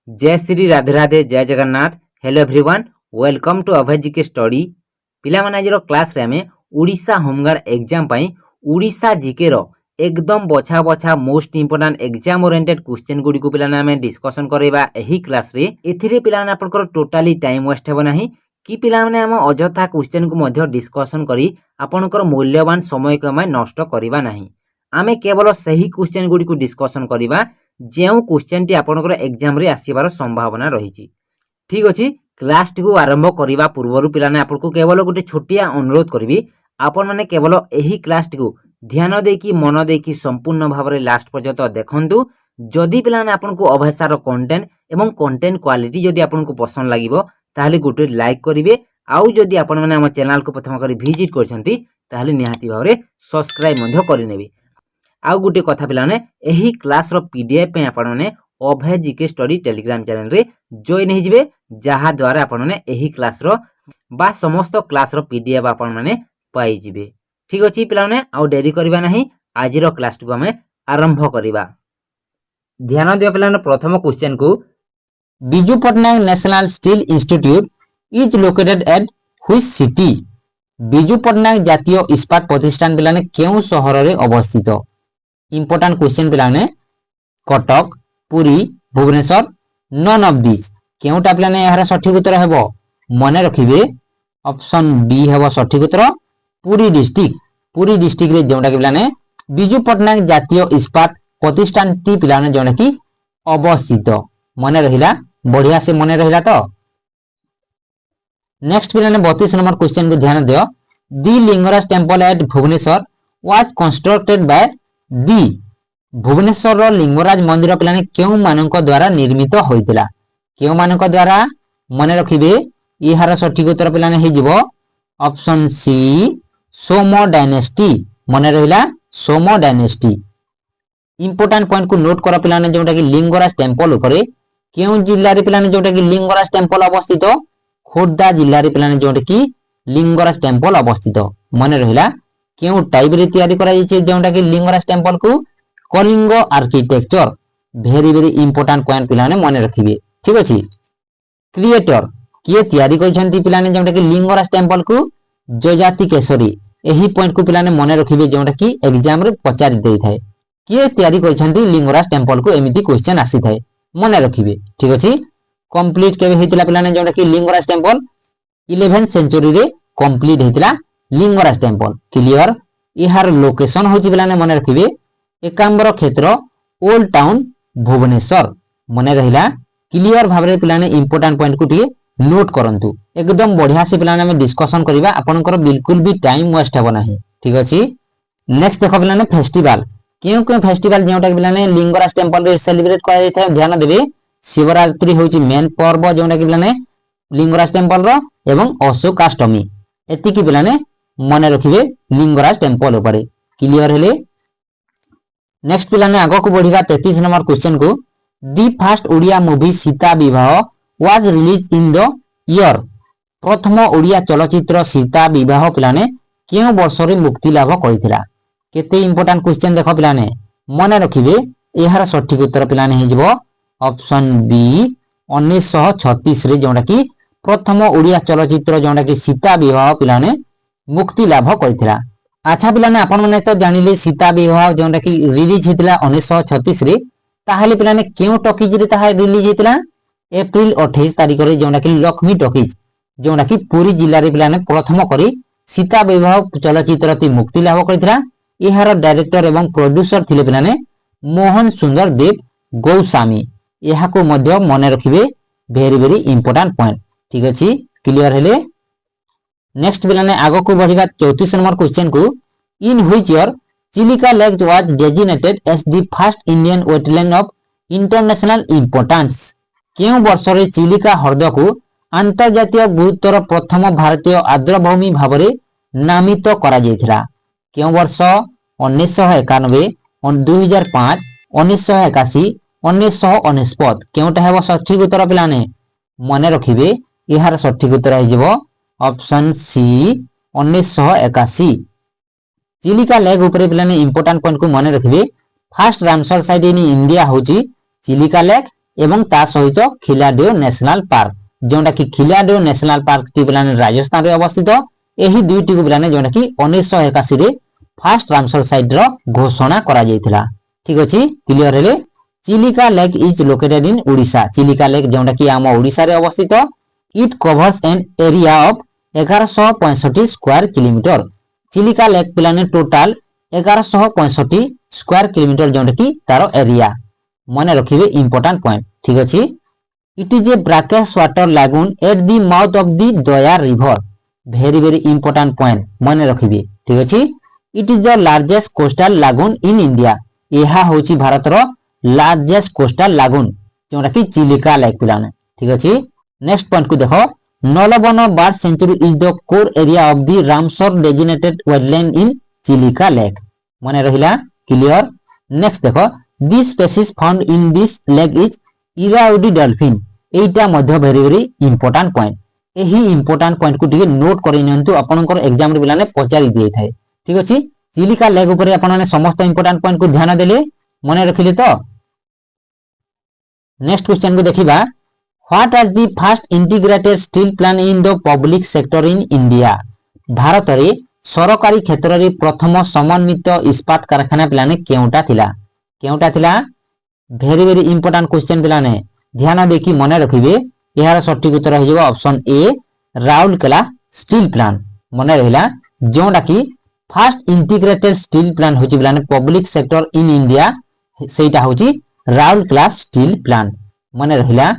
जय श्री राधे राधे जय Jagannath. Hello everyone, welcome to Abhay ji के स्टडी। पिला माने आज क्लास रे हमें उड़ीसा होमगार्ड एग्जाम पाई उड़ीसा जीके रो एकदम बछा बछा most important exam oriented question गुडी को पिला हमें डिस्कशन करबा एही क्लास रे। एथिरे पिला माने आपनकर टोटली टाइम वेस्ट हेबो नाही कि पिला माने हम अजथा क्वेश्चन को मध्य डिस्कशन करी आपनकर मूल्यवान समय को हमें नष्ट करबा नाही। आमे केवल सही क्वेश्चन गुडी को डिस्कशन करबा जो क्वेश्चन टी आपनकर एग्जाम रे आसीबार संभावना रही। ठीक अच्छे, क्लास टी को आरंभ करने पूर्व पिलाने आपको केवल गोटे छोटिया अनुरोध करी आपण मैंने केवल यही क्लास टी को ध्यान देकी मन देकी संपूर्ण भाव में लास्ट पर्यंत देखंतु। जदि पिलाने आपको अभ्यासार कंटेंट एवं कंटेंट क्वालिटी जदि आपको पसंद लगिबो ताहले गोटे लाइक करिवे। आउ जदि आपण मैंने हम चैनल को प्रथम करी विजिट करछंती ताहले निहाती भाव में सब्सक्राइब मध्य करिनेबे। आउ गोटे कथा पिलाने यही क्लास रो पीडीएफ पे आपण माने अभय जीके स्टडी टेलीग्राम चैनल रे जॉइन हो जिवे, जहा द्वारा आपण माने यही क्लास रो बा समस्त क्लास रो पीडीएफ आपण माने पाई जिवे। ठीक अछि पिलाने, आउ देरी करबा नाही, आज रो क्लास को हमें आरंभ करबा। ध्यान दियो पिलाने, प्रथम क्वेश्चन को Biju Patnaik national steel institute is located at which city. Biju Patnaik जातीय इस्पात प्रतिष्ठान पिलाने केउ शहर रे अवस्थित। इंपोर्टेंट क्वेश्चन पिलाने Cuttack, Puri, Bhubaneswar, none of this केउटा पिलाने यार सठिक उत्तर हेबो मने रखिबे। ऑप्शन बी हेबो सठिक उत्तर पुरी डिस्ट्रिक्ट। पुरी डिस्ट्रिक्ट रे जोंटा कि पिलाने बिजू पटनायक जातीय इस्पात प्रतिष्ठान टी पिलाने जोंटा कि अवस्थित। मने रहिला, बढ़िया से मने रहिला तो। नेक्स्ट पिलाने 32 नंबर क्वेश्चन को ध्यान दियो। The Lingaraj temple at Bhubaneswar was constructed by the. Bhubaneswar रो लिंगराज मंदिर पिलाने केउ मानक द्वारा निर्मित होइतिला। केउ मानक द्वारा मने रखिबे, इहार सठिक उत्तर पिलाने हे जिवो ऑप्शन सी सोमो डायनेस्टी। मने रहिला सोमो डायनेस्टी। इंपोर्टेंट पॉइंट को नोट कर पिलाने जोंटा कि लिंगराज टेंपल ऊपरे केउ जिल्ला रे पिलाने जोंटा कि लिंगराज टेंपल अवस्थित। खोर्धा जिल्ला रे पिलाने जोंटा कि लिंगराज टेंपल अवस्थित। मने रहिला केउ टाइप रे तयारी करा जायछि जोंटा कि लिंगराज टेंपल को Kalinga architecture. Very very important point पिलाने मने रखिबे। ठीक अछि। क्रिएटर किए तयारी करछंती पिलाने जोंटा कि लिंगराज टेंपल को जजाति केसरी। एही पॉइंट को पिलाने मने रखिबे जोंटा कि एग्जाम रे पचारि देई थाए। किए तयारी करछंती लिंगराज टेंपल को एमिति क्वेश्चन आसी थाए मने रखिबे। ठीक अछि। कंप्लीट केबे हेतिला पिलाने जोंटा कि लिंगराज टेंपल 11th सेंचुरी रे कंप्लीट हेतिला लिंगराज टेंपल। क्लियर। इहार लोकेशन होची पिलाने मने रखिबे एकांबर क्षेत्र ओल्ड टाउन भुवनेश्वर। मने रहिला। क्लियर भाबरे पिलाने इंपोर्टेंट पॉइंट को टिके नोट करंतु। एकदम बढ़िया से पिलाने में डिस्कशन करिबा, आपनकर बिल्कुल भी टाइम वेस्ट हेबो नाही। ठीक अछि। नेक्स्ट देखो पिलाने फेस्टिवल केउ केउ फेस्टिवल जोंटा पिलाने लिंगराज टेंपल रे सेलिब्रेट करा जाय थाए। ध्यान देबे, शिवरात्रि होची मेन पर्व जोंटा कि पिलाने लिंगराज टेंपल रो एवं अशोकाष्टमी एति कि पिलाने मने रखिबे लिंगराज टेंपल ऊपरे। क्लियर हेले। नेक्स्ट पिलाने आगो को बढ़िगा 33 नंबर क्वेश्चन को the first Odia movie Sita Vivah was release in the year. प्रथम ओडिया चलचित्र सीता विवाह पिलाने केउ वर्ष रे मुक्ति लाभ करिथिला। केते इंपोर्टेंट क्वेश्चन देखो पिलाने मने रखिबे। एहार सठिक उत्तर पिलाने हे जिवो ऑप्शन बी 1936 रे जोंडा कि प्रथम ओडिया चलचित्र जोंडा कि सीता विवाह पिलाने मुक्ति लाभ करिथिला। अच्छा पिलाने आपण माने तो जानिले सीता विवाह जोंडा कि रिलीज हेतिला 1936 रे, ताहाले पिलाने केउ टॉकीज रे ताहा रिलीज हेतिला अप्रैल 28 तारिख रे जोंडा कि लक्ष्मी टॉकीज जोंडा कि पुरी जिल्ला रे पिलाने प्रथम करी सीता विवाह चलचित्र ती मुक्ति लाभ करिथिला। इहार डायरेक्टर एवं प्रोड्यूसर थिले पिलाने मोहन सुंदर देव गोस्वामी। यहा को मध्य मने रखिबे, वेरी वेरी इंपोर्टेंट पॉइंट। ठीक अछि। क्लियर हेले। नेक्स्ट पिलाने आगो को बढ़िगा 34 नंबर क्वेश्चन को in which year Chilika lake was designated as the first Indian wetland of international importance. केउ वर्ष रे चिलिका हृद को अंतर्जातीय गुरुत्वर प्रथम भारतीय आर्द्रभूमि भाबरे नामित करा जायथिला। केउ वर्ष 1991, 2005, 1981, 1949 केउटा हेबो सठिक उत्तर पिलाने मने रखिबे। इहार सठिक उत्तर हे जिवो ऑप्शन सी 1981। चिलिका लेक ऊपर पिलाने इंपोर्टेंट पॉइंट को मने रखिबे। First Ramsar site in India होची चिलिका लेक एवं ता सहित खिलाडियो नेशनल पार्क जोटा कि खिलाडियो नेशनल पार्क टी पिलाने राजस्थान रे अवस्थित एही दुईटी को पिलाने जोटा कि 1981 रे फास्ट रामसर साइट रो घोषणा करा जायतिला। ठीक अछि क्लियर हेले। Chilika lake is located in Odisha. Chilika lake जोटा कि आम ओडिशा रे अवस्थित। It covers N area of 1165 square kilometre. Chilika lake पिलाने टोटाल 1165 स्क्वायर किलोमीटर जोटा कि तार एरिया मन रखिबे इंपोर्टेंट पॉइंट। ठीक अछि। इट इज ए ब्रैकेश वाटर लागून at the mouth of the Daya river. Very very important point मन रखिबे। ठीक अछि। It is the largest coastal लागून इन इंडिया। यह होची भारत रो लार्जेस्ट कोस्टल लागून जोटा कि चिलिका लेक पिलाने। ठीक अछि। नेक्स्ट पॉइंट को देखो Nalaban bird sanctuary is the core area of the Ramsar designated wetland in Chilika lake मन रहिला क्लियर। नेक्स्ट देखो this species found in this lake is Irrawaddy dolphin. एटा मध्य वेरी वेरी इंपोर्टेंट पॉइंट। एही इंपोर्टेंट पॉइंट को टिके नोट करि नियंतु आपनकर एग्जाम रे बिलाने पचारि दिए थाए। ठीक अछि। चिलिका लेक ऊपर आपन माने समस्त इंपोर्टेंट पॉइंट को ध्यान देले मन रखिले तो। नेक्स्ट क्वेश्चन को देखिबा what was the first integrated steel plant in the public sector in India. Bharat रे सरकारी क्षेत्र रे प्रथम समन्वित इस्पात कारखाना प्लाने केउटा थिला वेरी वेरी इंपोर्टेंट क्वेश्चन पिलाने ध्यान देखि मन रखिबे। यार सटीक उत्तर हो जाबो option A Rourkela steel plant मन रहिला जोटा कि फर्स्ट इंटीग्रेटेड स्टील प्लांट होची पिलाने पब्लिक सेक्टर इन इंडिया सेटा होची राउरकेला स्टील प्लांट मन रहिला।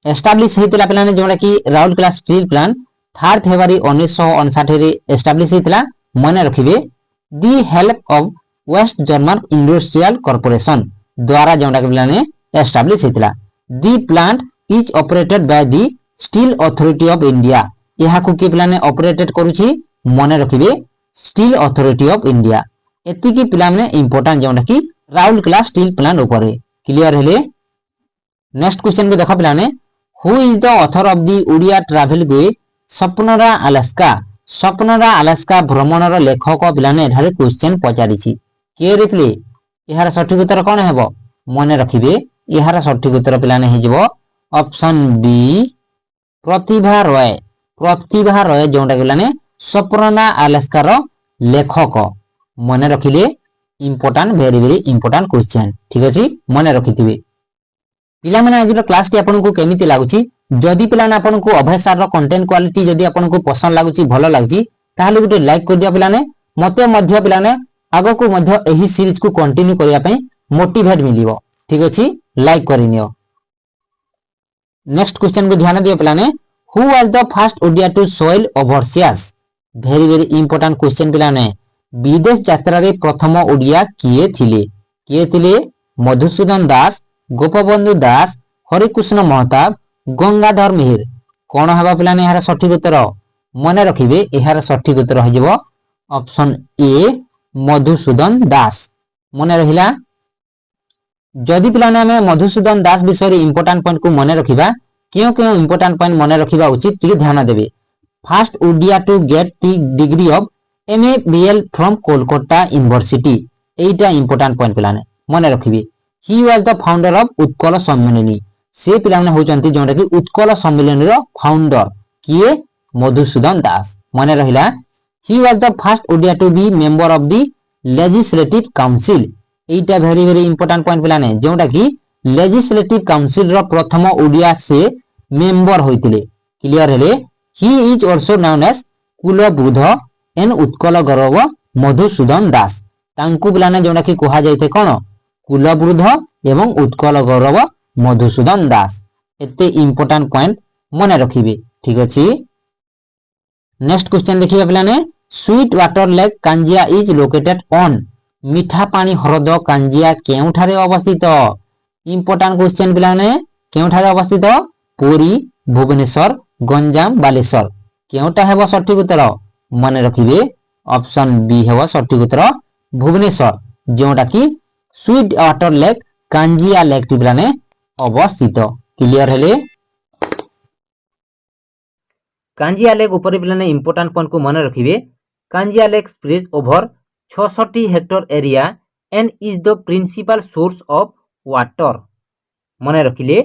एस्टैब्लिश हेतिला पिलाने जोटा कि राउरकेला स्टील प्लांट 3 फरवरी 1959 रे एस्टैब्लिश हेतिला मन रखिबे। The help of West German industrial corporation द्वारा जोटा कि पिलाने एस्टैब्लिश हेतिला। The plant is operated by the steel authority of India. यहा को कि पिलाने ऑपरेटेड करूची मन रखिबे स्टील अथॉरिटी ऑफ इंडिया। एति कि पिलाने इंपोर्टेंट जोटा कि राउरकेला स्टील प्लांट ऊपर क्लियर हेले। नेक्स्ट क्वेश्चन को देखो पिलाने who is the author of the Odia travel guide Swapnara Alaska. Swapnara Alaska भ्रमणर लेखक पिलाने एठारे क्वेश्चन पचारिछि के रिप्ले यार सठिक उत्तर कोन हेबो मन रखिबे। यार सठिक उत्तर पिलाने हे जिवो ऑप्शन बी प्रतिभा रॉय। प्रतिभा रॉय जोंटा पिलाने सपनरा अलास्का रो लेखक मन रखिले important very very important question. ठीक अछि मन रखिथिबे। पिला माने आज क्लास टी आपन को केमिति लागुची जदि पिला ना आपन को अभय सर रो कंटेंट क्वालिटी जदि आपन को पसंद लागुची भलो लागुची ताहले गुटे लाइक कर दिया पिलाने मते मध्य पिलाने आगो को मध्य एही सीरीज को कंटिन्यू करिया पई मोटिवेट मिलिवो। ठीक अछि लाइक करिनियो। नेक्स्ट क्वेश्चन को ध्यान दियो पिलाने who was the first Odia to soil overseas. Very very important question पिलाने विदेश यात्रा रे प्रथम ओडिया किए थिले मधुसूदन दास गोपबंधु दास हरिकृष्ण महताब गंगाधर मेहर कोन हबा पिलाने यार सठिक उत्तर मन रखिबे। यार सठिक उत्तर हो जिवो ऑप्शन ए मधुसूदन दास मन रहिला। जदि पिलाने हमें मधुसूदन दास विषय रे इंपोर्टेंट पॉइंट को मन रखिबा क्यों क्यों इंपोर्टेंट पॉइंट मन रखिबा उचित टिके ध्यान देबे। First Odia to get the degree of MABL from Kolkata university एटा इंपोर्टेंट पॉइंट पिलाने मन रखिबे। He was the founder of Utkal Sammilani से पिलाने होचंती जोंटा कि उत्कल सम्मेलनी रो फाउंडर किए मधुसूदन दास मन रहिला। He was the first Odia to be member of the legislative council एटा वेरी वेरी इंपोर्टेंट पॉइंट पिलाने जोंटा कि लेजिस्लेटिव काउंसिल रो प्रथम ओडिया से मेंबर होइतिले क्लियर हेले। He is also known as Kulabruddha and Utkal Gourab Madhusudan Das तांकु पिलाने जोंटा कि कहा जायते कोन कुलबुध एवं उत्कल गौरव मधुसूदन दास एते इंपोर्टेंट पॉइंट मन रखिबे। ठीक अछि। नेक्स्ट क्वेश्चन देखिबा पिलाने sweet water lake Kanjia is located on. मीठा पानी हरद कांजिया केउठारे अवस्थित। इंपोर्टेंट क्वेश्चन पिलाने केउठारे अवस्थित पुरी भुवनेश्वर गंजाम बालेश्वर केउटा हेबो सठिक उत्तर मन रखिबे ऑप्शन बी हेबो सठिक उत्तर भुवनेश्वर जोंटा कि sweet water lake Kanjia lake टी पिलाने अवस्थित क्लियर हेले। कांजिया लेक ऊपर पिलाने इंपोर्टेंट पॉइंट को मन रखिबे। Kanjia lake spreads over 66 hectare area and is the principal source of water. मन रखिले।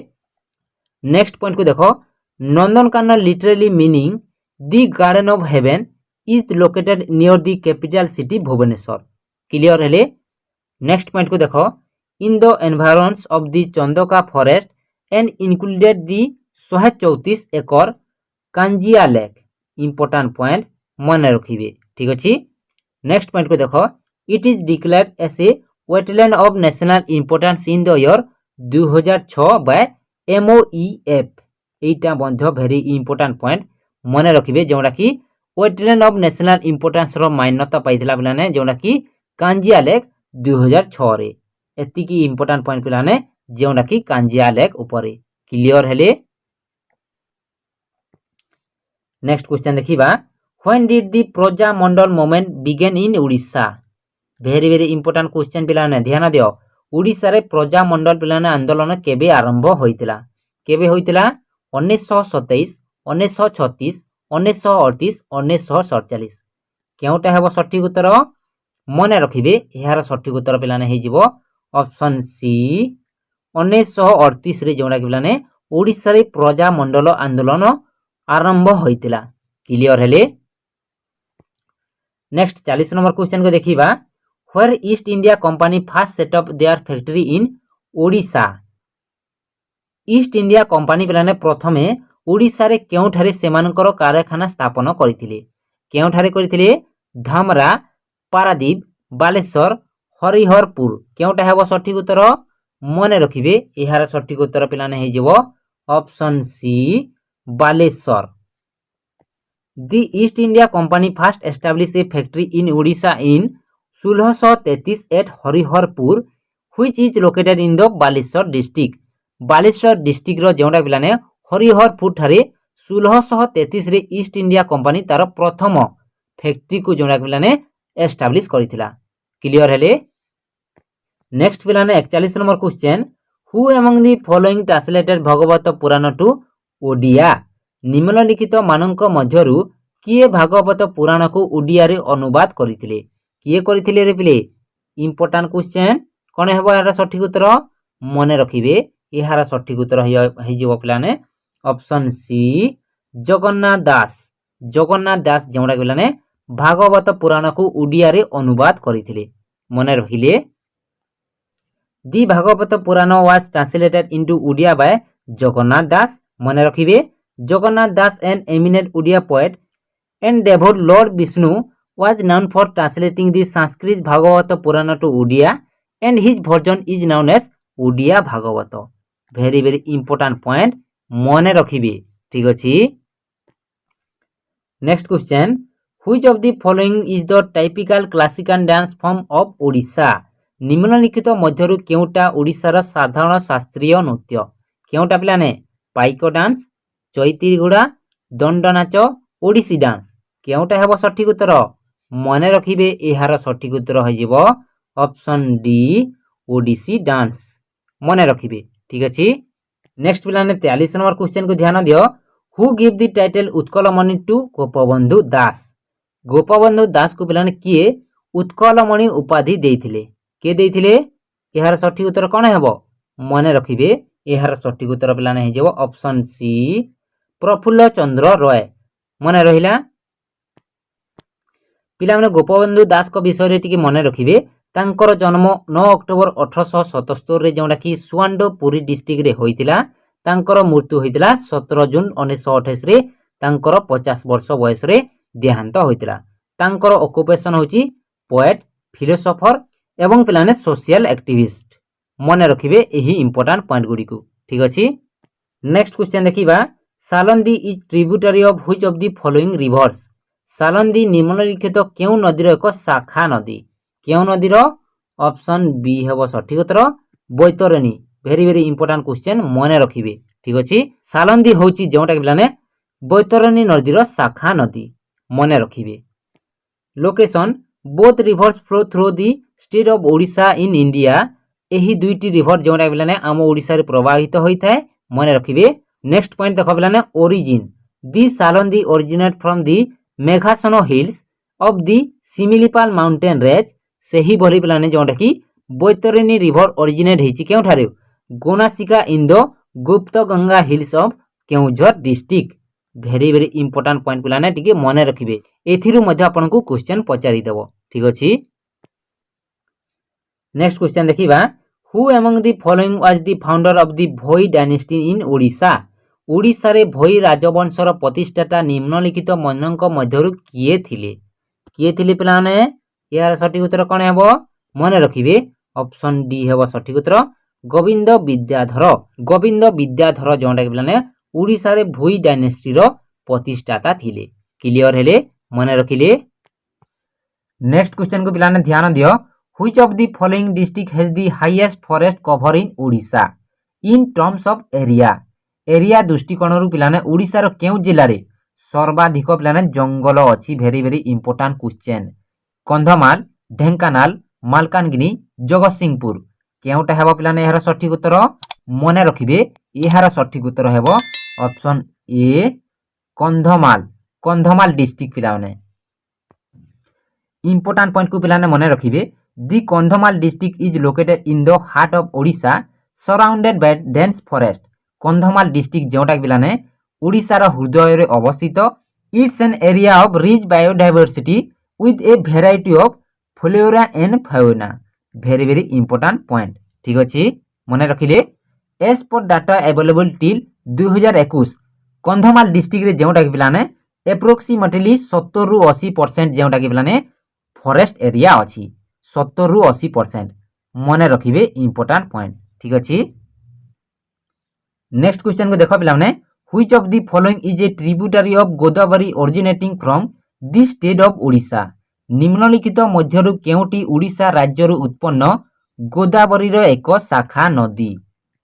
नेक्स्ट पॉइंट को देखो, Nandankanan literally meaning the garden of heaven is located near the capital city Bhubaneswar. Clear हेले। नेक्स्ट पॉइंट को देखो, in the environs of the Chandaka forest and included the 134 acre Kanjia lake. Important point मन रखिए। ठीक अच्छे। नेक्स्ट पॉइंट को देखो, it is declared as a wetland of national importance in the year 2006 by MOEF। एटा बंध भेरी इंपोर्टाट पॉइंट मन रखिए, जोटा कि वेटलैंड ऑफ नेशनल इंपोर्टेंस रो मान्यता पाइथिला पिलाने, जोटा कि कांजिया लेक 2006 रे। एतिकी इंपोर्टाट पॉइंट पिलाने जोटा कि कांजिया लेक उपरे। क्लियर हेले। नेक्स्ट क्वेश्चन देखिबा, when did the Prajamandal movement begin in Odisha. Very very important question पिलाने ध्यान दियो। ओडिशा रे प्रजामंडल पिलाने आंदोलन केबे आरंभ होइतिला। केबे होइतिला? 1927, 1936, 1938, 1947। केउटा हेबो सठिक उत्तर? मन रखिबे। यार सठिक उत्तर पिलाने हे जिवो ऑप्शन सी 1938 रे, जोडा कि पिलाने ओडिशा रे प्रजामंडल आंदोलन आरंभ होइतिला। क्लियर हेले। नेक्स्ट 40 नंबर क्वेश्चन को देखिबा, where East India company first set up their factory in Odisha. East India Company पिलाने प्रथमे ओडिशा रे केउठारे सेमानकर कारखाना स्थापन करथिले। केउठारे करथिले? धामरा, पारादीप, बालेश्वर, हरिहरपुर। केउटा हेबो सठिक उत्तर? मन रखिबे। एहार सठिक उत्तर पिलाने हे जिवो option C Baleshwar. The East India company first establish a factory in Odisha in 1633 at Hariharpur which is located in the Baleshwar district. Baleshwar district रो जोडा पिलाने हरिहरपुर ठारे 1633 रे ईस्ट इंडिया कंपनी तार प्रथम फैक्ट्री को जोडा पिलाने एस्टाब्लिश करिथिला। क्लियर हेले। नेक्स्ट पिलाने 41 number question, who among the following translated Bhagavat Purana to Odia. निम्नलिखित मानक मध्यरु किए भागवत पुराण को ओडिया रे अनुवाद करिथिले। किए करिथिले रे पिले? Important question. कोन हेबो यार सठिक उत्तर? मन रखिबे। एहार सठिक उत्तर हे जिवो पिलाने ऑप्शन सी जगन्नाथ दास। जगन्नाथ दास जोडा पिलाने भागवत पुराण को ओडिया रे अनुवाद करिथिले। मन रखिले। The Bhagavata Purana was translated into Odia by Jagannath Das. मन रखिबे। Jagannath Das an eminent Odia poet and devout Lord Vishnu was known for translating the Sanskrit Bhagavata Purana to Odia and his version is known as Odia Bhagavata। very very important point मन रखिबे। ठीक अछि। Next question, which of the following is the typical classical dance form of Odisha। निम्नलिखित मध्यरु केउटा ओडिशार साधारण शास्त्रीय नृत्य। केउटा पिलाने? पाइक डांस, चैती घोड़ा, दंड नाच, ओडिसी डांस। केउटा हेबो सठिक उत्तर? मन रखिबे। एहार सठिक उत्तर हो जिवो ऑप्शन डी ओडिसी डांस। मन रखिबे। ठीक अछि। नेक्स्ट पिलाने 43 नंबर क्वेश्चन को ध्यान दियो। Who give the title Utkalmani to Gopabandhu Das. Gopabandhu Das को पिलाने किए उत्कलमणि उपाधि देइथिले। के देइथिले? एहार सठिक उत्तर कोन हेबो? मन रखिबे। एहार सठिक उत्तर पिलाने हे जिवो ऑप्शन सी प्रफुल्ल चंद्र रॉय। मन रहिला। पिला माने गोपबंधु दास को विषय रे टिके मन रखिबे। तांकर जन्म 9 अक्टोबर 1877 रे, जोडा कि सुआंडो पुरी डिस्ट्रिक्ट रे होइतिला। तांकर मृत्यु होइतिला 17 जून 1928 रे। तांकर 50 वर्ष बयस रे देहांत होइतिला। तांकर ऑक्युपेशन होची पोएट, फिलोसोफर एवं पिलाने सोशल एक्टिविस्ट। मन रखिबे एही इंपोर्टेंट पॉइंट गुडी को। ठीक अछि। नेक्स्ट क्वेश्चन देखिबा, Salandi is tributary of which of the following reverse. Salandi निम्नलिखित केउ नदीर एक शाखा नदी। केउ नदीर? ऑप्शन बी हेबो सठिक उत्तर Baitarani. Very very important question मन रखिबे। ठीक अछि। सालंदी होची जोटा कि पिलाने बैतरणी नदीर शाखा नदी। मन रखिबे। Location, both rivers flow through the state of Odisha in India. एही दुईटी रिवर जोटा कि पिलाने आम ओडिशा रे प्रवाहित होइथाय। मन रखिबे। नेक्स्ट पॉइंट देखो पिलाने origin, the Salandi originate from the Meghasan hills of the Similipal mountain range. सेही भली पिलाने जोटा कि बैतरणी रिवर ओरिजिनेट हेची केउठारे? गोनासिका in the Gupt Ganga hills of Keonjhar district. Very very important point पिलाने टिके मने रखिबे। एथिरु मध्ये आपनकु क्वेश्चन पचारि देबो। ठीक अछि। नेक्स्ट क्वेश्चन देखिबा, who among the following was the founder of the Bhoi dynasty in Odisha. Odisha रे भोई राजवंशर प्रतिष्ठाता निम्नलिखित मनक मध्यरु किए थिले। किए थिले पिलाने? यार सठिक उत्तर कोन हेबो मने रखिबे। ऑप्शन डी हेबो सठिक उत्तर, गोविंद विद्याधर। गोविंद विद्याधर जोंडा पिलाने ओडिशा रे भोई डायनेस्टी रो प्रतिष्ठाता थिले। क्लियर हेले मने रखिले। नेक्स्ट क्वेश्चन को पिलाने ध्यान दियो, which of the following district has the highest forest cover in Odisha in terms of area. Area दृष्टिकोण रु पिलाने ओडिशा रो केउ जिल्ला रे सर्वाधिक पिलाने जंगल अछि। भेरी भेरी इंपोर्टेंट क्वेश्चन। कंधमाल, ढेंकानाल, मालकानगिरी, जगतसिंहपुर केउटा हेबो पिलाने एहार सठिक उत्तर मने रखिबे। एहार सठिक उत्तर हेबो option A Kandhamal. Kandhamal district पिलाने इंपोर्टेंट पॉइंट को पिलाने मने रखिबे। The Kandhamal district is located in the heart of Odisha surrounded by dense forest. Kandhamal district जोटा पिलाने ओडिशा रो हृदय रे अवस्थित। It's an area of rich biodiversity with a variety of flora and fauna. Very very important point. ठीक अछि मने रखिले। As per data available till 2021 Kandhamal district रे जोटा पिलाने एप्रोक्सीमेटली 70 रु 80% जोटा पिलाने फॉरेस्ट एरिया अछि। 70 रु 80% मने रखिबे इंपोर्टेंट पॉइंट। ठीक अछि। नेक्स्ट क्वेश्चन को देखो पिलाने, which of the following is A tributary of Godavari originating from the state of Odisha. निम्नलिखित मध्यरु केउटी ओडिशा राज्य रु उत्पन्न गोदावरी रो एक शाखा नदी।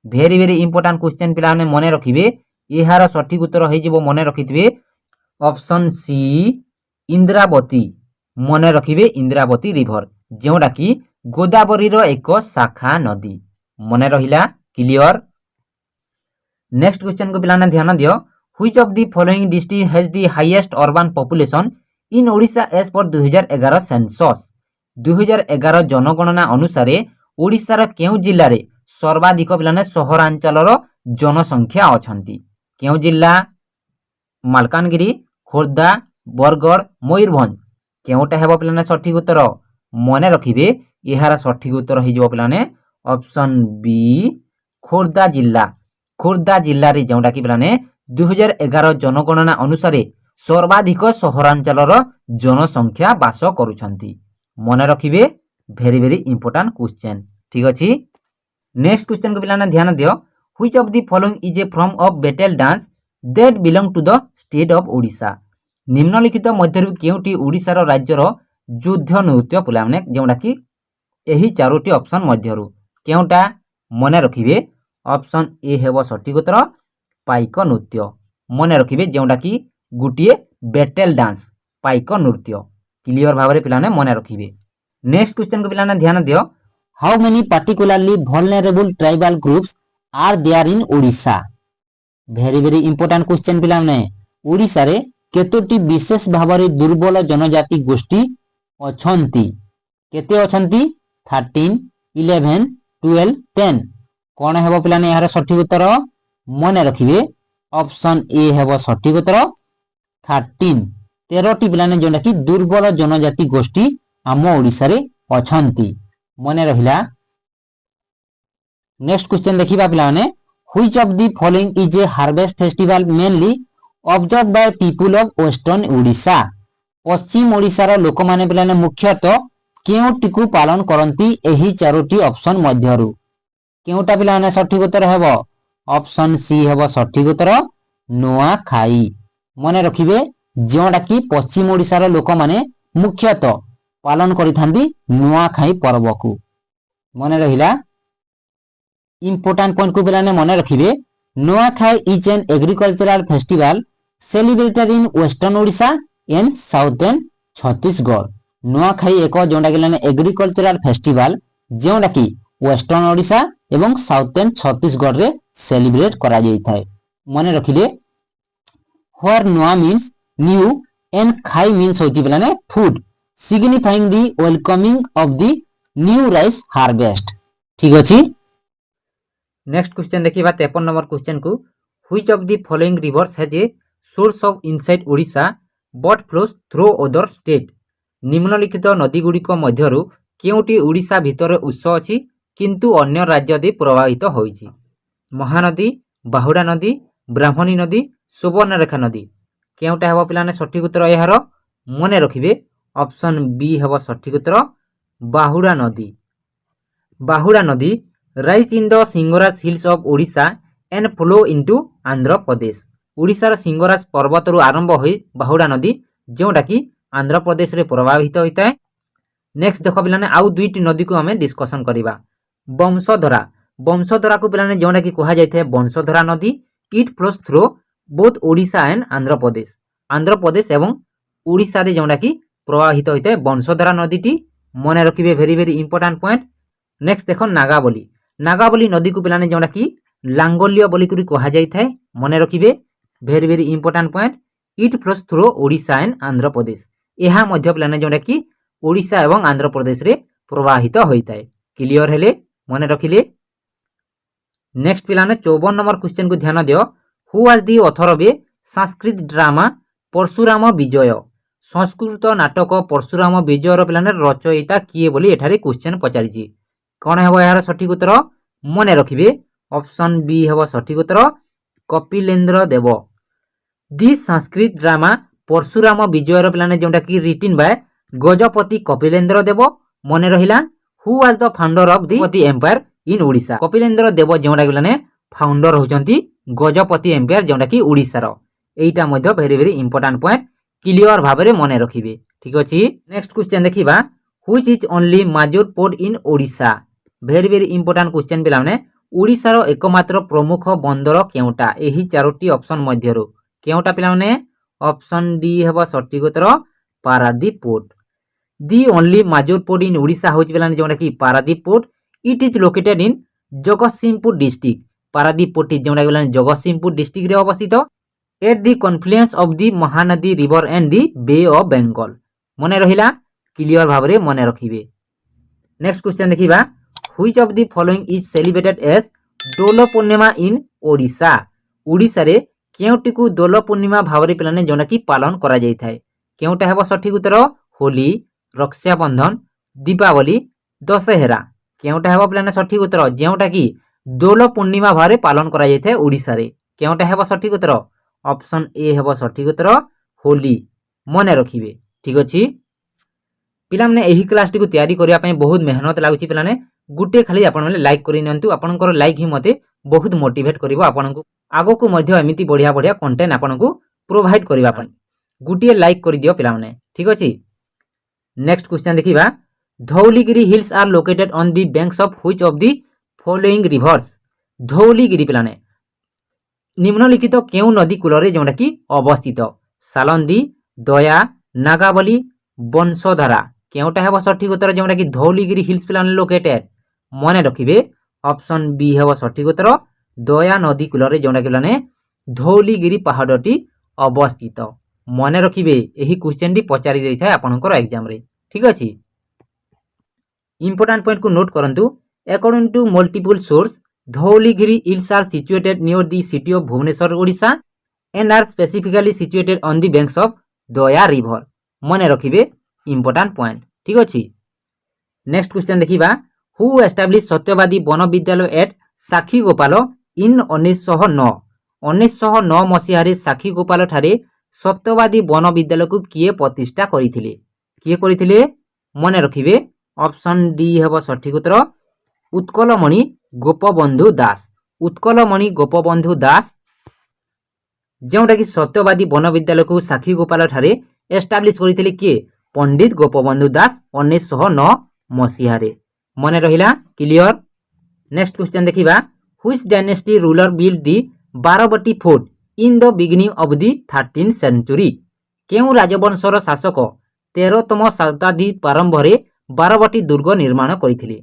वेरी वेरी इंपोर्टेंट क्वेश्चन पिलाने मने रखिबे। एहार सठिक उत्तर होई जिवो मने रखिथिबे ऑप्शन सी इंद्रावती। मने रखिबे इंद्रावती रिवर जोटा कि गोदावरी रो एक शाखा नदी। मने रहिला क्लियर। नेक्स्ट क्वेश्चन को पिलाने ध्यान दियो, which of the following district has the highest urban population in Odisha as per 2011 census. 2011 जनगणना अनुसार ओडिशा रो केउ जिल्ला रे सर्वाधिक पिलाने सहरांचल रो जनसंख्या अछंती। केउ जिल्ला? मालकानगिरी, खोर्धा, बरगढ़, मयूरभंज केउटा हेबो पिलाने सठिक उत्तर मने रखिबे। एहार सठिक उत्तर होई जिवो पिलाने ऑप्शन बी खोर्धा जिल्ला। खोर्धा जिल्ला रे जोंटा कि पिलाने 2011 जनगणना अनुसार सर्वाधिक सहरांचल रो जनसंख्या बास करूछंती। मने रखिबे। Very very important question. ठीक अछि। नेक्स्ट क्वेश्चन को पिलाने ध्यान दियो, which of the following is a form of battle dance that belong to the state of Odisha. निम्नलिखित मध्यरु केउटी ओडिशा रो राज्य रो युद्ध नृत्य पिलाने जोंटा कि एही चारोटी ऑप्शन मध्यरु केउटा मने रखिबे। ऑप्शन ए हेबो सठिक उत्तर पाइक नृत्य। मने रखिबे जोंटा कि गुटिए बैटल डांस पाइक नृत्य। क्लियर भाबरे पिलाने मने रखिबे। नेक्स्ट क्वेश्चन को पिलाने ध्यान दियो, how many particularly vulnerable tribal groups are there in Odisha। Very very important question पिलाने ओडिशा रे केतोटी विशेष भाबरे दुर्बल जनजाति गोष्ठी अछंती। केते अछंती? 13, 11, 12, 10 कोन हेबो पिलाने यार सठिक उत्तर मने रखिबे। ऑप्शन ए हेबो सठिक उत्तर 13। 13टी पिलाने जोंडा कि दुर्बल जनजाति गोष्ठी आम ओडिशा रे अछंती। मने रहिला। नेक्स्ट क्वेश्चन देखिबा पिलाने, which of the following is a harvest festival mainly observe by people of western Odisha. पश्चिम ओडिशा रो लोक माने पिलाने मुख्यतः केउटी को पालन करंती एही चारोटी ऑप्शन मध्यरु केउटा पिलाने सठिक उत्तर हेबो। ऑप्शन सी हेबो सठिक उत्तर नुआ खाई। मने रखिबे जोंडा कि पश्चिम ओडिशा रो लोक माने मुख्यतः पालन करिथांदी नुआ खाई पर्व को। मने रहिला। इंपोर्टेंट पॉइंट को पिलाने मने रखिबे। नुआ खाई is an agricultural festival celebrated in western Odisha and southern Chhattisgarh. नुआ खाई एक जोंडा कि लाने एग्रीकल्चरल फेस्टिवल जोंडा कि वेस्टर्न ओडिशा एवं साउथर्न छत्तीसगढ़ रे सेलिब्रेट करा जाई थाए। मने रखिले। व्हेयर नुआ मीन्स न्यू एंड खाई मीन्स होची पिलाने food signifying the welcoming of the new rice harvest. ठीक अछि। नेक्स्ट क्वेश्चन देखिबा 53 नंबर क्वेश्चन को which of the following reverse has a source of inside Odisha but flows through other state. निम्नलिखित नदी गुड़िक मध्यरु केउटी ओडिशा भितर उत्स अछि किंतु अन्य राज्य दे प्रवाहित होइछि। महानदी, बाहुडा नदी, ब्राह्मणी नदी, सुवर्णरेखा नदी। केउटा हेबो पिलाने सठिक उत्तर एहार मने रखिबे ऑप्शन बी हेबो सठिक उत्तर बाहुडा नदी। बाहुडा नदी rise in the Singraj hills of Odisha and flow into Andhra Pradesh. ओडिशार सिंगराज पर्वत रु आरंभ होई बाहुडा नदी जोटा कि आंध्र प्रदेश रे प्रवाहित होता है। नेक्स्ट देखो पिलाने आउ दुईटी नदी को हमें डिस्कशन करिबा। वंशधरा, वंशधरा को पिलाने जोटा कि कहा जाय वंशधरा नदी it flows through both Odisha and Andhra Pradesh एवं ओडिशा रे जोटा कि प्रवाहित होता है वंशधरा नदीटी मने रखिबे very very important point. Next देखो नागावली, नागावली नदी को पिलाने जोटा कि लांगोल्य बोली करी कहा जाय थाए मने रखिबे very very important point. It flows through Odisha and Andhra Pradesh एहा मध्य पिलाने जोटा कि ओडिशा एवं आंध्र प्रदेश रे प्रवाहित होता है। क्लियर हेले मने रखिले। नेक्स्ट पिलाने 54 नंबर क्वेश्चन को ध्यान दियो। Who was the author of a Sanskrit drama Parashuram Vijay. Sanskrit नाटक परशुराम विजयर पिलाने रचयिता किए बोली एठारे क्वेश्चन पचारिछि। कौन हेबो यार सठिक उत्तर मने रखिबे ऑप्शन बी हेबो सठिक उत्तर कपिलेन्द्र देव। दि संस्कृत ड्रामा परशुराम विजयर पिलाने जोटा कि रिटिन बाय गजपति कपिलेन्द्र देव मने रहिला। Who was the founder of the Gajapati empire in Odisha. Kapilendra Deva जोटा पिलाने फाउंडर होचंती गजपति एम्पायर जोटा कि ओडिशा रो। एटा मध्ये very very important point clear भाबरे मने रखिबे। ठीक अछि। नेक्स्ट क्वेश्चन देखिबा which is only major port in Odisha. Very very important question पिलाने ओडिशा रो एकमात्र प्रमुख बंदर केउटा। एही चारोटी ऑप्शन मध्यरो केउटा पिलाने ऑप्शन डी हेबो सठिक उत्तर Paradip port. The only major port in Odisha होच पिलाने जोटा कि Paradip port. It is located in Jagatsinghpur district. Paradip port जोटा पिलाने जगतसिंहपुर डिस्ट्रिक्ट रे अवस्थित at the confluence of the Mahanadi river and the Bay of Bengal मने रहिला। क्लियर भाबरे मने रखिबे। नेक्स्ट क्वेश्चन देखिबा which of the following is celebrated as Dol Purnima in Odisha. Odisha रे केउटी को दोल पूर्णिमा भाबरे पिलाने जोना कि पालन करा जाय थाए। केउटा हेबो सठिक उत्तर होली, रक्षाबंधन, दीपावली, दशहरा। केउटा हेबो पिलाने सठिक उत्तर जोटा कि दोल पूर्णिमा भाबरे पालन करा जाय थाए ओडिशा रे। केउटा हेबो सठिक उत्तर ऑप्शन ए हेबो सठिक उत्तर होली मने रखिबे। ठीक अछि। पिला माने एही क्लास टी को तैयारी करिया पय बहुत मेहनत लागुची पिलाने गुटे खाली आपण माने लाइक करि नंतु। आपनकर लाइक ही मते बहुत मोटिवेट करिवो आपनकु आगो को मध्य एमिति बढ़िया बढ़िया कंटेंट आपनकु प्रोवाइड करिवा पय गुटे लाइक करि दियो पिला माने। ठीक अछि। नेक्स्ट क्वेश्चन देखिबा Dhauligiri hills are located on the banks of which of the following rivers. Dhauligiri पिलाने निम्नलिखित केउ नदी कूलरे जोटा कि अवस्थित। सालंदी, दया, नागावली, वंशधारा। केउटा हेबो सठिक उत्तर जोटा कि धौलीगिरी हिल्स पिलाने लोकेटेड मने रखिबे ऑप्शन बी हेबो सठिक उत्तर दया नदी कूलरे जोटा कि पिलाने धौलीगिरी पहाड़टी अवस्थित मने रखिबे। एही क्वेश्चन टी पचारि दै थाए आपनकर एग्जाम रे। ठीक अछि। इंपोर्टेंट पॉइंट को नोट करंतु। According to multiple source Dhauligiri hills are situated near the city of Bhubaneswar, Odisha and are specifically situated on the banks of Daya river मने रखिबे इंपोर्टेंट पॉइंट। ठीक अछि। नेक्स्ट क्वेश्चन देखिबा who establish सत्यवादी one विद्यालय eight साखीगोपाल इन 1909। 1909 मसीहा रे साखीगोपाल ठारे सत्यवादी वन विद्यालय को किए प्रतिष्ठा करिथिले। किए करिथिले मने रखिबे ऑप्शन डी हेबो सठिक उत्तर उत्कलमणि गोपबंधु दास। उत्कलमणि गोपबंधु दास जोटा कि सत्यवादी वन विद्यालय को साखीगोपाल ठारे एस्टाब्लिश करथिले किए पंडित गोपबंधु दास 1909 मसीहा रे मने रहिला। क्लियर। नेक्स्ट क्वेश्चन देखिबा which dynasty ruler build the Barabati fort in the beginning of the 13th century. केउ राजवंशर शासक 13तम शताब्दी प्रारंभ रे बारबटी दुर्ग निर्माण करथिले।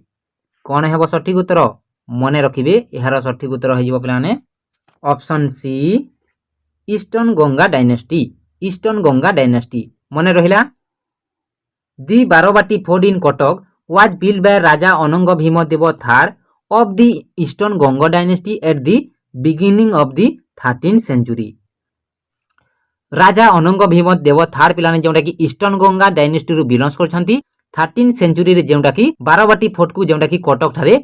कौन हेबो सठिक उत्तर मने रखिबे। एहार सठिक उत्तर होइबो पिलाने option C Eastern Ganga dynasty. Eastern Ganga dynasty मने रहिला। The Barabati fort in Cuttack was build by Raja Ananga Bhima Dev III of the Eastern Ganga dynasty at the beginning of the 13th century. Raja Ananga Bhima Dev third पिलाने जोटा कि ईस्टर्न गंगा डायनेस्टी रु belongs करछंती 13 century रे जोटा कि Barabati fort को जोटा कि कटक ठारे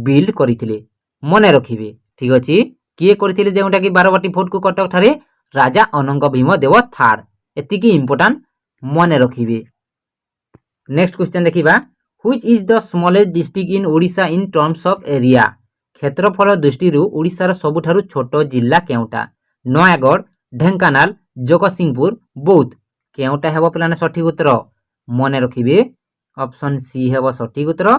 बिल्ड करथिले मने रखिबे ठीक अछि किए करथिले जोटा कि बारवाटी फोर्ट को कटक ठारे राजा अनंग भीम देव थार्ड एतिकी इंपोर्टेंट मने रखिबे। नेक्स्ट क्वेश्चन देखिबा which is the smallest district in Odisha in terms of area क्षेत्रफल दृष्टि ओडिशार सबुठारु छोट जिल्ला केउटा नयागढ़ ढेंकानाल जगतसिंहपुर बौद्ध केउटा हेबो पिलाने सठिक उत्तर मने रखिबे ऑप्शन सी हेबो सठिक उत्तर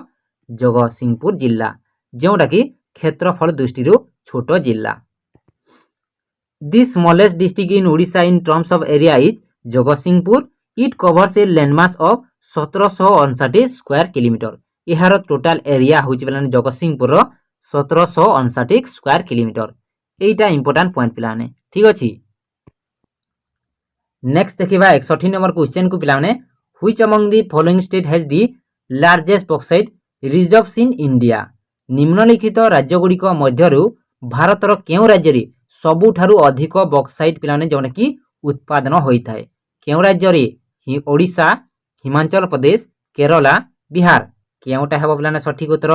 जगतसिंहपुर जिल्ला जेउटा कि क्षेत्रफल दृष्टि छोट जिल्ला। The smallest district in Odisha in terms of area is Jagatsinghpur. It covers a landmass of 1759 square kilometer. यार टोटाल एरिया होची पिलाने जगतसिंहपुर 1759 स्क्वायर किलोमीटर एटा इंपोर्टेंट पॉइंट पिलाने ठीक अछि। नेक्स्ट देखिबा 61 नंबर क्वेश्चन को पिलाने which among the following state has the largest bauxite reserves in India निम्नलिखित राज्य गुड़िक मध्यरु भारतर केउ राज्य रे सबुठारु अधिक बॉक्साइट पिलाने जोने कि उत्पादन होइथाय केउ राज्य रे ओडिशा हिमाचल प्रदेश केरला बिहार केउटा हेबो पिलाने सठिक उत्तर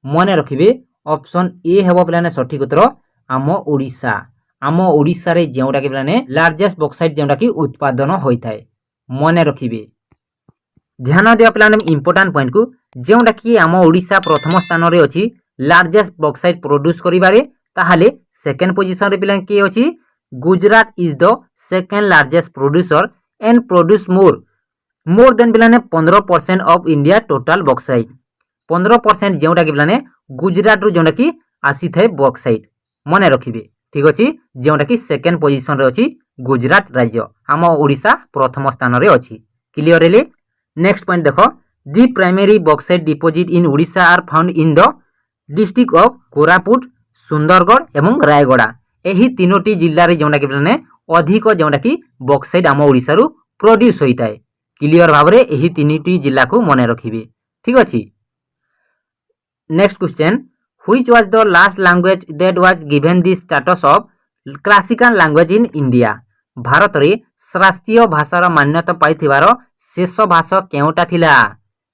मने रखिबे ऑप्शन ए हेबो पिलाने सठिक उत्तर आम ओडिशा रे जेउटा कि पिलाने लार्जेस्ट बॉक्साइट जेउटा कि उत्पादन होइथाय मने रखिबे। ध्यान दिया पिलाने इंपोर्टेंट पॉइंट को जेउटा कि आम ओडिशा प्रथम स्थान रे अछि लार्जेस्ट बॉक्साइट प्रोड्यूस करिबारे ताहाले सेकंड पोजीशन रे पिलाने के अछि Gujarat is the second largest producer and produce more than पिलाने 15% ऑफ इंडिया टोटल बॉक्साइट 15% जेउटा कि पिलाने गुजरात रु जेउटा कि आसी थे बॉक्साइट मने रखिबे ठीक अछि जेउटा कि सेकंड पोजीशन रे अछि गुजरात राज्य आम ओडिशा प्रथम स्थान रे अछि क्लियर हेले। नेक्स्ट पॉइंट देखो the primary bauxite deposit in Odisha are found in the district of Koraput Sundargarh एवं रायगढ़ एही तीनोटी जिल्ला रे जेउटा कि पिलाने अधिक जेउटा कि बॉक्साइट आम ओडिशा रु प्रोड्यूस होइताय क्लियर भाबरे एही तीनोटी जिल्ला को मने रखिबे ठीक अछि। Next question which was the last language that was given the status of classical language in India Bharat रे शास्त्रीय भाषार मान्यता पाइथिबार शेष भाषा केउटा थिला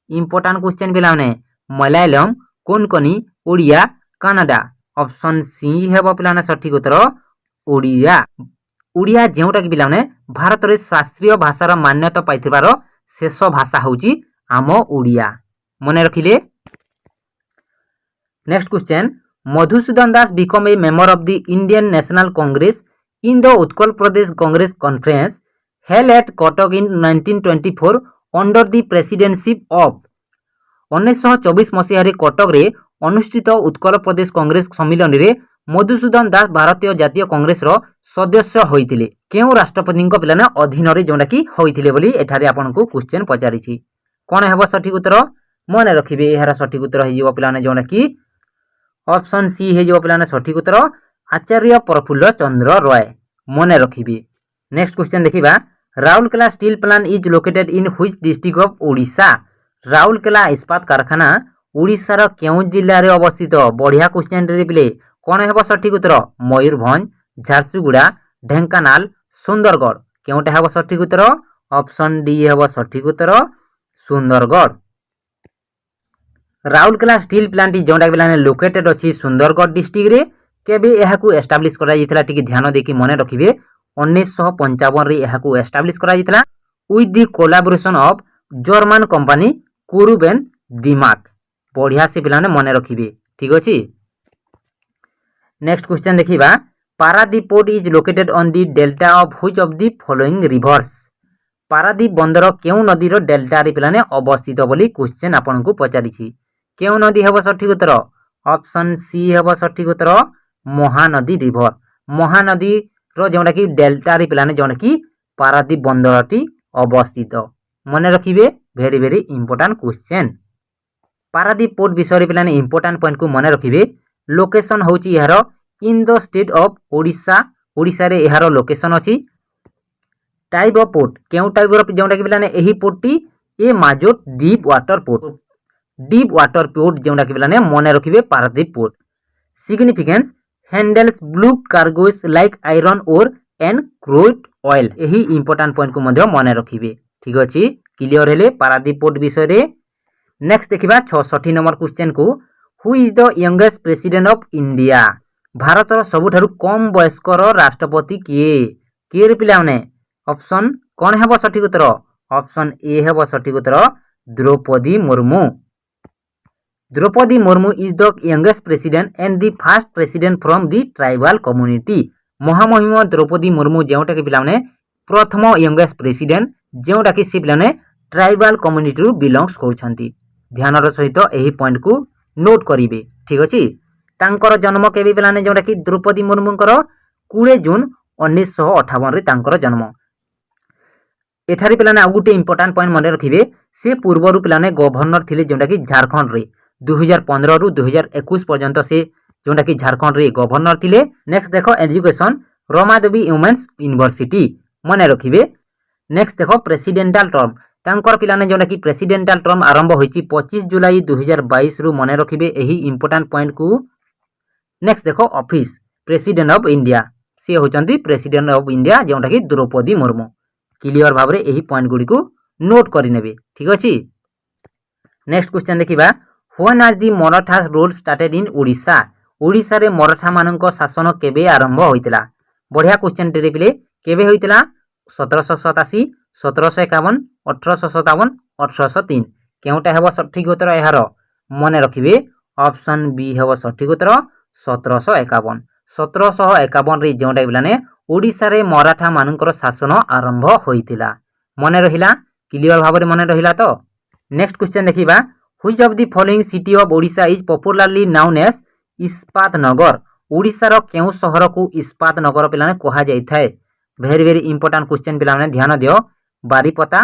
इंपोर्टेंट क्वेश्चन पिलाने मलयालम कोंकणी ओडिया कन्नड़ा ऑप्शन सी हेबो पिलाने सठिक उत्तर ओडिया जेउटा कि पिलाने भारत रे शास्त्रीय भाषार मान्यता पाइथिबार शेष भाषा होची आम ओडिया मने रखिले। Next question Madhusudan Das become a member of the Indian National Congress in the Utkal Pradesh Congress conference held at Cuttack in 1924 under the presidentship of 1924 मसीह रे कटक रे अनुष्ठित उत्कल प्रदेश कांग्रेस सम्मेलन रे मधुसूदन दास भारतीय जातीय कांग्रेस रो सदस्य होइतिले केउ राष्ट्रपति को पिलाने अधीन रे जोंडा कि होइतिले बोली एठारे आपन को क्वेश्चन पचारि छी कोन हेबो सठिक उत्तर मने रखिबे एहारा सठिक उत्तर हे जिवो पिलाने जोंडा कि ऑप्शन सी हे जिवो पिलाने सठिक उत्तर आचार्य प्रफुल्ल चंद्र रॉय मने रखिबे। नेक्स्ट क्वेश्चन देखिबा Rourkela steel plant is located in which district of Odisha Rourkela इस्पात कारखाना ओडिशा रो केउ जिल्ला रे अवस्थित बढ़िया क्वेश्चन रे पिले कोन हेबो सठिक उत्तर मयूरभंज झारसुगुड़ा ढेंकानाल सुंदरगढ़ केउटा हेबो सठिक उत्तर ऑप्शन डी हेबो सठिक उत्तर सुंदरगढ़। राउरकेला स्टील प्लांट जोंडा पिलाने लोकेटेड अछि सुंदरगढ़ डिस्ट्रिक्ट रे केबे एहाकू एस्टाब्लिश करा जितला टिके ध्यान देखि मने रखिबे 1955 रे एहाकू एस्टाब्लिश करा जितला with the collaboration of German company कुरुबेन दिमाग बढ़िया से पिलाने मने रखिबे ठीक अछि। नेक्स्ट क्वेश्चन देखिबा Paradip port is located on the delta of which of the following reverse Paradip बंदर केउ नदी रो डेल्टा रे पिलाने अवस्थित बोली क्वेश्चन आपन को पचारि छी केउ नदी हेबो सठिक उत्तर ऑप्शन सी हेबो सठिक उत्तर महानदी रिवर महानदी रो जोंडा कि डेल्टा रे पिलाने जोंडा कि पारादीप बंदरटी अवस्थित मने रखिबे very very important question. Paradip port विषय रे पिलाने इंपोर्टेंट पॉइंट को मने रखिबे लोकेशन होची यार in the state of Odisha Odisha रे यार लोकेशन अछि टाइप ऑफ पोर्ट केउ टाइप रो जोंडा कि पिलाने एही पोर्ट टी a major deep water port deep water port जोटा कि पिलाने मन रखिए Paradip port. Significance handles bulk cargoes like iron ore and crude oil. यही इंपोर्टेंट पॉइंट को मध्य मन रखिए। ठीक अच्छे क्लियर हेले पारादीप पोर्ट विषय। नेक्स्ट देखिबा 66 नंबर क्वेश्चन को who is the youngest president of India. भारतर सबुठारु कम वयस्कर राष्ट्रपति किए किए पिलाने ऑप्शन कौन हेबो सठिक उत्तर ऑप्शन ए हेबो सठिक उत्तर Draupadi Murmu. Draupadi Murmu is the youngest president and the first president from the tribal community. महामहिम द्रौपदी मुर्मू जोटा कि पिलाने प्रथम यंगेस्ट प्रेसिडेंट जोटा कि सी पिलाने ट्राइबल कम्युनिटी रु बिलोंग्स करछंती। ध्यानर सहित यही पॉइंट को नोट करिवे। ठीक अछि तांकर जन्म केबे पिलाने जोटा कि द्रौपदी मुर्मूंकर 20 जून 1958 रे तांकर जन्म। एठारे पिलाने आ गुटे इंपोर्टेंट पॉइंट मन रखिवे से पूर्वरु पिलाने गवर्नर थिले जोटा कि झारखंड रे 2015 रु 2021 पर्यंत से जोटा कि झारखंड रे गवर्नर थिले। नेक्स्ट देखो एजुकेशन रमादेवी वुमेन्स यूनिवर्सिटी मन रखिवे। नेक्स्ट देखो प्रेसिडेंटल टर्म तांकर पिलाने जोटा कि प्रेसिडेंटल टर्म आरंभ होईची 25 जुलाई 2022 रु मन रखिवे यही इंपोर्टेंट पॉइंट को। नेक्स्ट देखो ऑफिस प्रेसिडेंट ऑफ इंडिया से होचंती प्रेसिडेंट ऑफ इंडिया जोटा कि द्रौपदी मुर्मू। क्लियर भाव में यही पॉइंट गुडी को नोट करिनेबे। ठीक अछि नेक्स्ट क्वेश्चन देखिबा when are the Marathas rule started in Odisha. Odisha रे मराठा मानक शासन केबे आरंभ होइतिला। बढ़िया क्वेश्चन टे पिले केबे होइतिला 1787 1751 1857 1803 केउटा हेबो सठिक उत्तर एहार मन रखिबे ऑप्शन बी हेबो सठिक उत्तर 1751। 1751 रे जोटा बिलाने ओडिशा रे मराठा मानकर शासन आरंभ होइतिला। मन रहिला क्लियर भाव में मन रहिला तो। नेक्स्ट क्वेश्चन देखिबा which of the following city of Odisha is popularly known as Ispat Nagar. Odisha रो केउ शहर को इस्पात नगर पिलाने कहा जाय थाए। वेरी वेरी इंपोर्टेंट क्वेश्चन पिलाने ध्यान दियो। बारीपदा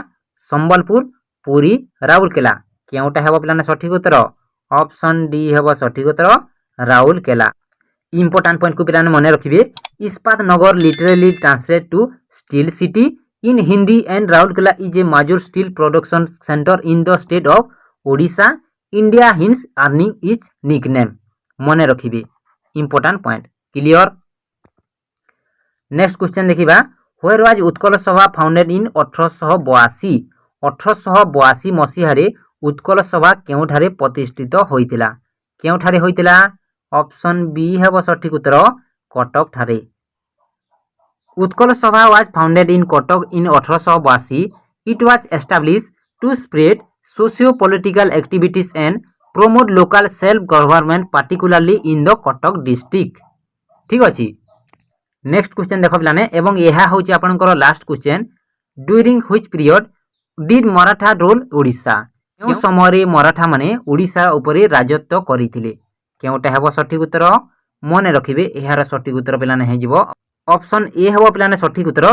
संबलपुर पुरी राउरकेला केउटा हेबो पिलाने सठिक उत्तर ऑप्शन डी हेबो सठिक उत्तर राउरकेला। इंपोर्टेंट पॉइंट को पिलाने मन रखिबे Ispat Nagar literally translate to steel city in Hindi and Rourkela is a major steel production centre in the state of Odisha India hence earning is nickname. मन रखिबे important point clear. Next question देखिबा where was Utkal Sabha founded इन 1882। 1882 मसीहा रे उत्कल सभा केउठारे प्रतिष्ठित होइतिला। केउठारे होइतिला ऑप्शन बी हेबो सठिक उत्तर कटक ठारे। Utkal Sabha was founded in Cuttack in 1882। It was established to spread socio political activities and promote local self government particularly in the Cuttack district. ठीक अछि नेक्स्ट क्वेश्चन देखो पिलाने एवं यह होची आपनकर last question during which period did Maratha rule Odisha. केउ समय रे मराठा माने ओडिशा उपरे राजत्व करिथिले। केउटा हेबो सठिक उत्तर मन रखिबे एहार सठिक उत्तर पिलाने हे जिवो ऑप्शन ए हेबो पिलाने सठिक उत्तर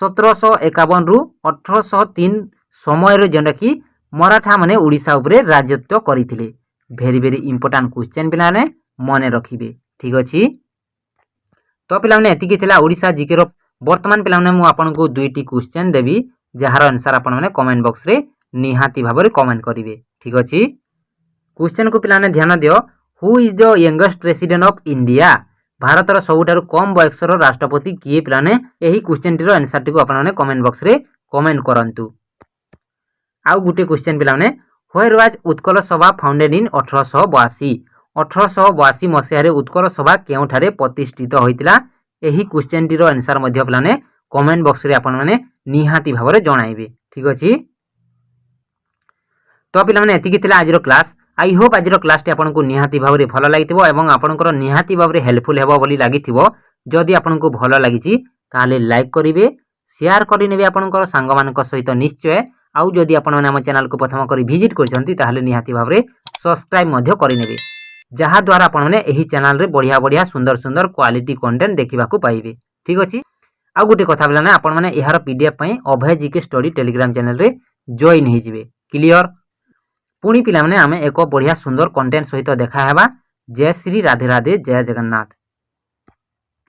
1751 रु 1803 समय रे जेंडा कि मराठा माने ओडिशा उपरे राजत्व करिथिले। वेरी वेरी इंपोर्टेंट क्वेश्चन पिलाने मन रखिबे। ठीक अछि तो पिलाने एतिकी थिला ओडिशा जीके रो। वर्तमान पिलाने मु आपनको दुईटी क्वेश्चन देबी जहार आंसर आपन माने कमेंट बॉक्स रे निहाती भाबरे कमेंट करिवे। ठीक अछि क्वेश्चन को पिलाने ध्यान दियो who is the youngest president of India. भारतर सबुठारु कम बयसर राष्ट्रपति किए पिलाने एही क्वेश्चन टिरो आंसर टिको आपन माने कमेंट बॉक्स रे कमेंट करंतु। आउ गुटे क्वेश्चन पिलाने where was Utkal Sabha founded इन 1882। 1882 मसीहा रे उत्कल सभा केउठारे प्रतिष्ठित होइतिला। एही क्वेश्चन टिरो आंसर मध्ये पिलाने कमेंट बॉक्स रे आपन माने निहाती भाबरे जणाइबे। ठीक अछि तो पिलाने एतिकी थिला आजिरो क्लास। आई होप आजिरो क्लास टी आपनको निहाती भाबरे भलो लागितिबो एवं आपनकर निहाती भाबरे हेल्पफुल हेबो बोली लागितिबो। जदि आपनको भलो लागिछि ताले लाइक करिवे शेयर करि नेबे आपनकर संग मानक सहित निश्चय। आउ जदि आपण माने हम चैनल को प्रथम करी विजिट करछंती ताहले निहाती भाबरे सब्सक्राइब मध्ये करि नेबे जहा द्वारा आपण माने एही चैनल रे बढ़िया बढ़िया सुंदर सुंदर क्वालिटी कंटेंट देखिबा को पाइबे। ठीक अछि आ गुटे कथा बिलाने आपण माने एहार पीडीएफ पई अभय जीके स्टडी टेलीग्राम चैनल रे जॉइन हे जिवे। क्लियर पुणी पिला माने आमे एको बढ़िया सुंदर कंटेंट सहित देखा हेबा। जय श्री राधे राधे जय जगन्नाथ।